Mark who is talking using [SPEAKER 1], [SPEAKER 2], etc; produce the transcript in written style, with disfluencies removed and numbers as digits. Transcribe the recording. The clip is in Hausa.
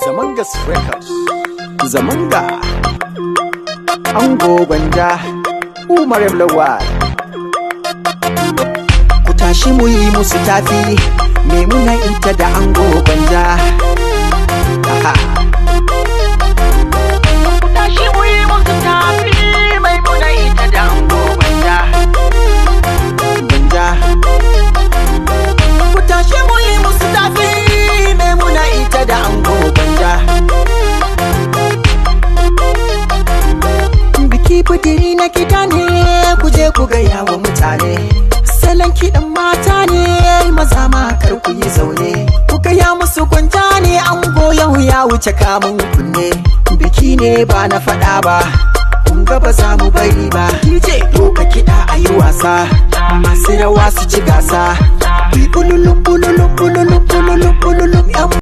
[SPEAKER 1] Zamangas Records. Zamanga Ango Gwanja Umar Lawal. Ku tashi mu yi musu tafi, Maimuna ita da Ango Gwanja. Aha. Ku tashi mu yi musu tafi, Maimuna ita da Ango Gwanja. Gwanja. Ku tashi mu yi musu tafi, Maimuna ita da Ango Gwanja. Biki budiri na kiɗa ne, ku je ku gaya wa mutane. Salon kiɗan mata ne, maza ma kar ku yi zaune. Ku gaya musu Gwanja ne, Ango yau ya wuce kamun kunne. Biki ne ba na faɗa ba, kun ga ba za mu bari ba. DJ doka kiɗa a yi wasa, masu rawa su ci gasa. Bululum bululum bululum bululum bululum.